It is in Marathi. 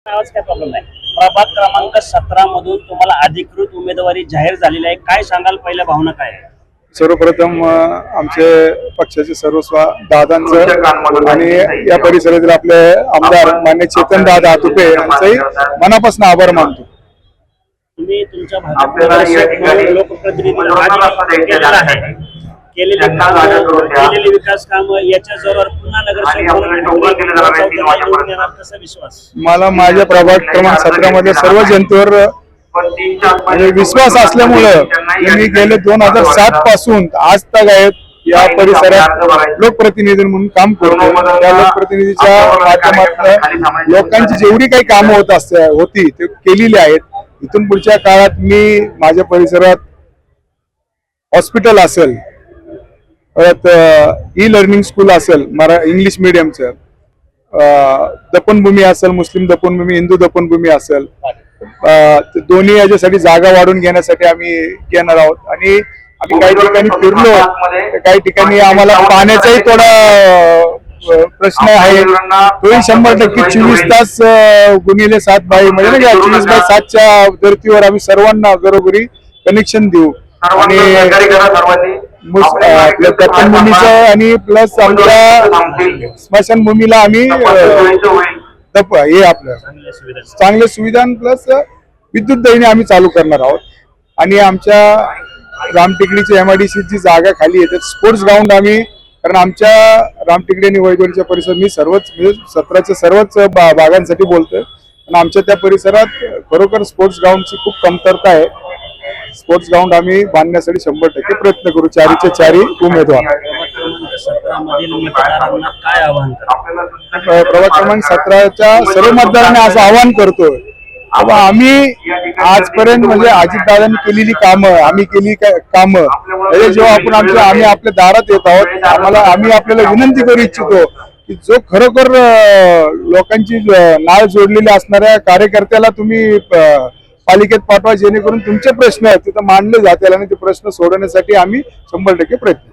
आवाज काय प्रॉब्लेम नाही. प्रभाग क्रमांक 17 मधून तुम्हाला अधिकृत उमेदवारी जाहीर झालेली आहे. काय सांगाल, पहिल्या भावना काय आहे? सर्वप्रथम आमचे पक्षाचे सर्वस्व दादांचं आणि या परिसरातील आपले आमदार मान्य चेतन दादा आतुपे यांचंही मनापासून आभार मानतो. तुम्ही तुमच्या भागात लोकप्रतिनिधी केलेले विकास काम याच्या जोरावर पुन्हा नगरसेवक कसा विश्वास? मला माझ्या प्रभाग क्रमांक 17 मध्ये सर्व जनतेवर म्हणजे विश्वास असल्यामुळं मी गेले 2007 पासून आज तक आहेत या परिसरात लोकप्रतिनिधी म्हणून काम करतो. त्या लोकप्रतिनिधीच्या माध्यमातून लोकांची जेवढी काही कामं होती ते केलेली आहेत. इथून पुढच्या काळात मी माझ्या परिसरात हॉस्पिटल असेल, परत ई लर्निंग स्कूल असेल इंग्लिश मिडियमचं, दफनभूमी असेल, मुस्लिम दफनभूमी, हिंदू दफनभूमी असेल, दोन्ही याच्यासाठी जागा वाढून घेण्यासाठी आम्ही घेणार आहोत. आणि आम्ही काही ठिकाणी फिरलो, काही ठिकाणी आम्हाला पाण्याचाही थोडा प्रश्न आहे. तोही 100% 24 तास गुणिले 7 बाय म्हणजे नाही का 24/7च्या धर्तीवर आम्ही सर्वांना घरोघरी कनेक्शन देऊ. आणि आपल्या दफनभूमीचं आणि प्लस आमच्या स्मशानभूमीला आम्ही हे आपलं चांगल्या सुविधा प्लस विद्युत दाहिनी आम्ही चालू करणार आहोत. आणि आमच्या रामटेकडीची MIDC जी जागा खाली आहे त्यात स्पोर्ट्स ग्राउंड आम्ही, कारण आमच्या रामटेकडी आणि वैदोलीच्या परिसर मी सर्वच म्हणजे 17च्या सर्वच भागांसाठी बोलतोय, पण आमच्या त्या परिसरात खरोखर स्पोर्ट्स ग्राउंडची खूप कमतरता आहे. स्पोर्ट्स ग्राउंड आम्ही बांधण्यासाठी 100% प्रयत्न करू. 4चे 4 उमेदवार. प्रभाग क्रमांक 17च्या सर्व मतदारांना असं आवाहन करतोय, आम्ही आजपर्यंत म्हणजे अजितदादांनी केलेली कामं, आम्ही केली कामं, जेव्हा आम्ही आपल्या दारात येत आहोत, आम्ही आपल्याला विनंती करू इच्छितो की जो खरोखर लोकांची नाळ जोडलेली असणाऱ्या कार्यकर्त्याला तुम्ही पालिकेत पाठवा, जेणेकरून तुमचे प्रश्न आहेत तिथं मांडले जातील आणि ते प्रश्न सोडवण्यासाठी आम्ही 100% प्रयत्न